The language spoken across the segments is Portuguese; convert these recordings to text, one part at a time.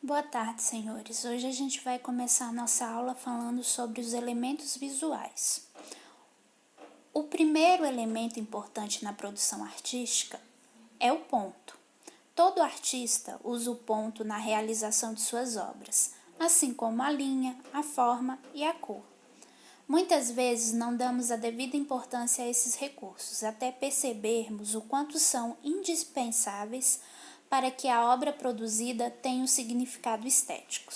Boa tarde, senhores. Hoje a gente vai começar a nossa aula falando sobre os elementos visuais. O primeiro elemento importante na produção artística é o ponto. Todo artista usa o ponto na realização de suas obras, assim como a linha, a forma e a cor. Muitas vezes não damos a devida importância a esses recursos, até percebermos o quanto são indispensáveis para que a obra produzida tenha um significado estético.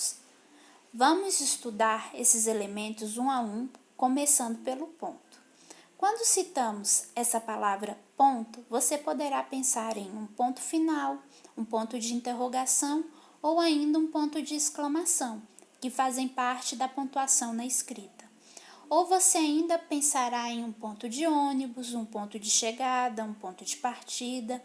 Vamos estudar esses elementos um a um, começando pelo ponto. Quando citamos essa palavra ponto, você poderá pensar em um ponto final, um ponto de interrogação ou ainda um ponto de exclamação, que fazem parte da pontuação na escrita. Ou você ainda pensará em um ponto de ônibus, um ponto de chegada, um ponto de partida,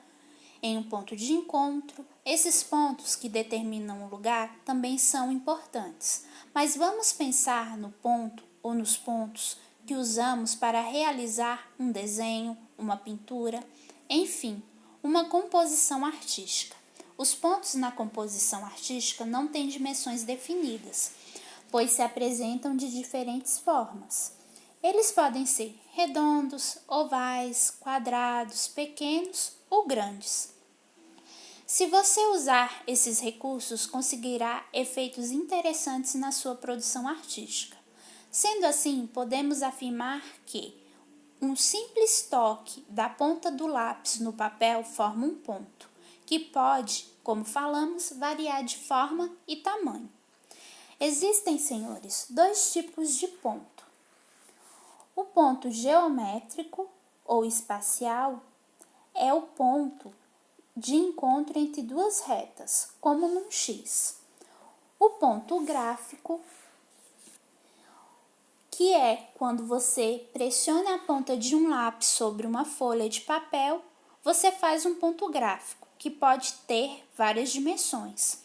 em um ponto de encontro. Esses pontos que determinam o lugar também são importantes, mas vamos pensar no ponto ou nos pontos que usamos para realizar um desenho, uma pintura, enfim, uma composição artística. Os pontos na composição artística não têm dimensões definidas, pois se apresentam de diferentes formas. Eles podem ser redondos, ovais, quadrados, pequenos ou grandes. Se você usar esses recursos, conseguirá efeitos interessantes na sua produção artística. Sendo assim, podemos afirmar que um simples toque da ponta do lápis no papel forma um ponto, que pode, como falamos, variar de forma e tamanho. Existem, senhores, dois tipos de ponto. O ponto geométrico ou espacial é o ponto de encontro entre duas retas, como num X. O ponto gráfico, que é quando você pressiona a ponta de um lápis sobre uma folha de papel, você faz um ponto gráfico, que pode ter várias dimensões.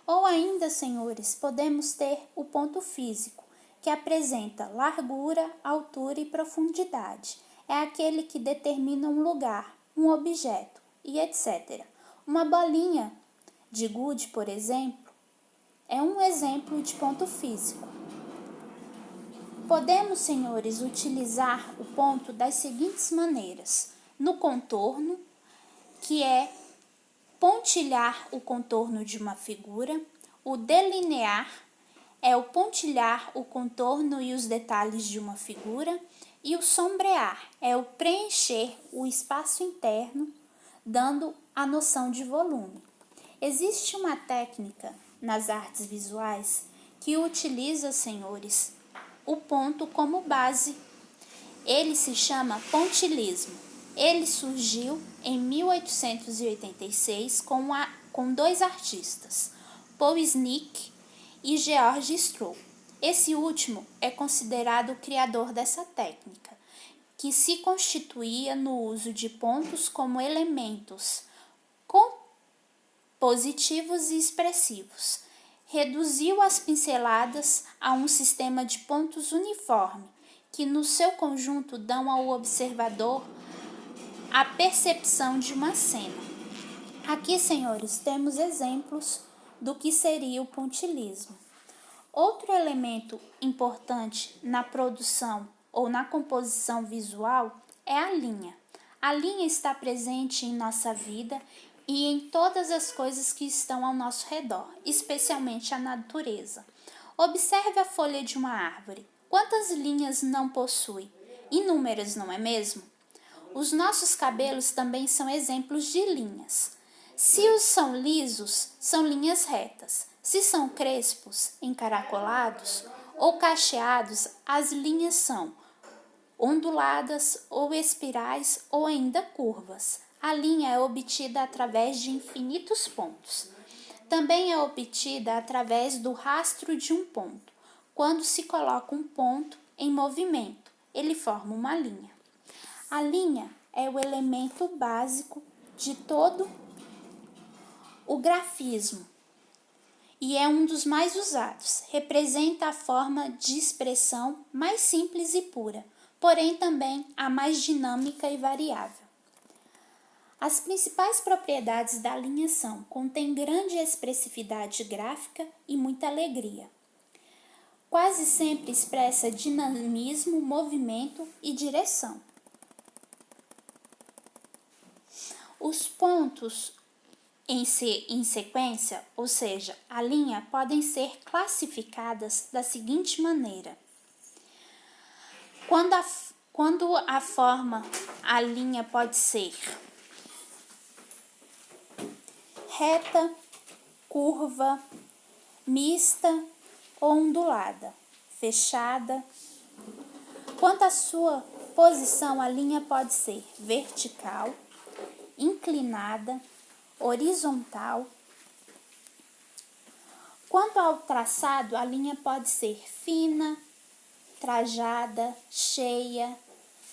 Ou ainda, senhores, podemos ter o ponto físico, que apresenta largura, altura e profundidade. É aquele que determina um lugar, um objeto e etc. Uma bolinha de gude, por exemplo, é um exemplo de ponto físico. Podemos, senhores, utilizar o ponto das seguintes maneiras: no contorno, que é pontilhar o contorno de uma figura; o delinear é o pontilhar o contorno e os detalhes de uma figura; e o sombrear é o preencher o espaço interno, dando a noção de volume. Existe uma técnica nas artes visuais que utiliza, senhores, o ponto como base. Ele se chama pontilhismo. Ele surgiu em 1886 com dois artistas, Paul Sneak e George Stroh. Esse último é considerado o criador dessa técnica, que se constituía no uso de pontos como elementos compositivos e expressivos. Reduziu as pinceladas a um sistema de pontos uniforme, que no seu conjunto dão ao observador a percepção de uma cena. Aqui, senhores, temos exemplos do que seria o pontilhismo. Outro elemento importante na produção ou na composição visual é a linha. A linha está presente em nossa vida e em todas as coisas que estão ao nosso redor, especialmente a natureza. Observe a folha de uma árvore. Quantas linhas não possui? Inúmeras, não é mesmo? Os nossos cabelos também são exemplos de linhas. Se os são lisos, são linhas retas. Se são crespos, encaracolados ou cacheados, as linhas são onduladas ou espirais ou ainda curvas. A linha é obtida através de infinitos pontos. Também é obtida através do rastro de um ponto. Quando se coloca um ponto em movimento, ele forma uma linha. A linha é o elemento básico de todo o grafismo e é um dos mais usados. Representa a forma de expressão mais simples e pura, porém também a mais dinâmica e variável. As principais propriedades da linha são: contém grande expressividade gráfica e muita alegria. Quase sempre expressa dinamismo, movimento e direção. Os pontos em sequência, ou seja, a linha, podem ser classificadas da seguinte maneira. Quando a forma, a linha pode ser reta, curva, mista ou ondulada, fechada. Quanto à sua posição, a linha pode ser vertical, inclinada, horizontal. Quanto ao traçado, a linha pode ser fina, trajada, cheia,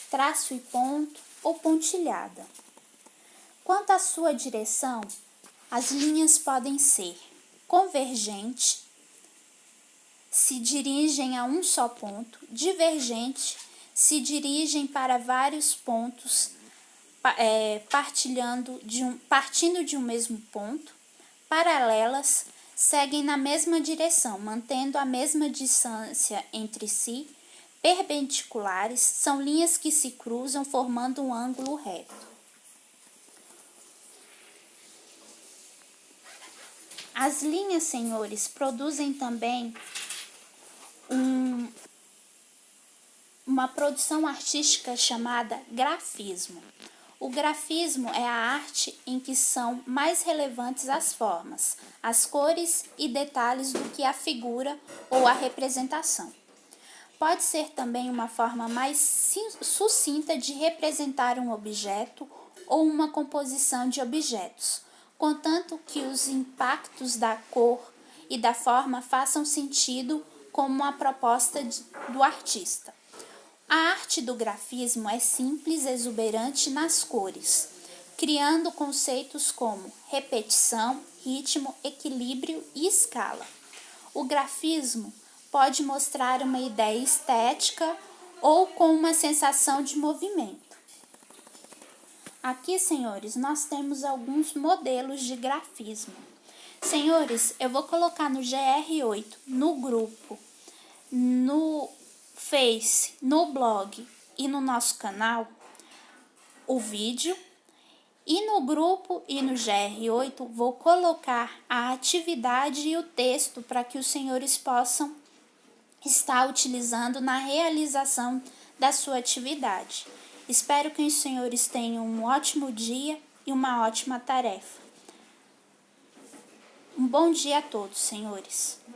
traço e ponto ou pontilhada. Quanto à sua direção, as linhas podem ser convergente, se dirigem a um só ponto, divergente, se dirigem para vários pontos, partindo de um mesmo ponto, paralelas, seguem na mesma direção, mantendo a mesma distância entre si, perpendiculares, são linhas que se cruzam formando um ângulo reto. As linhas, senhores, produzem também uma produção artística chamada grafismo. O grafismo é a arte em que são mais relevantes as formas, as cores e detalhes do que a figura ou a representação. Pode ser também uma forma mais sucinta de representar um objeto ou uma composição de objetos, contanto que os impactos da cor e da forma façam sentido como a proposta do artista. A arte do grafismo é simples, exuberante nas cores, criando conceitos como repetição, ritmo, equilíbrio e escala. O grafismo pode mostrar uma ideia estética ou com uma sensação de movimento. Aqui, senhores, nós temos alguns modelos de grafismo. Senhores, eu vou colocar no GR8, no grupo, no Face, no blog e no nosso canal o vídeo. E no grupo e no GR8 vou colocar a atividade e o texto para que os senhores possam estar utilizando na realização da sua atividade. Espero que os senhores tenham um ótimo dia e uma ótima tarefa. Um bom dia a todos, senhores.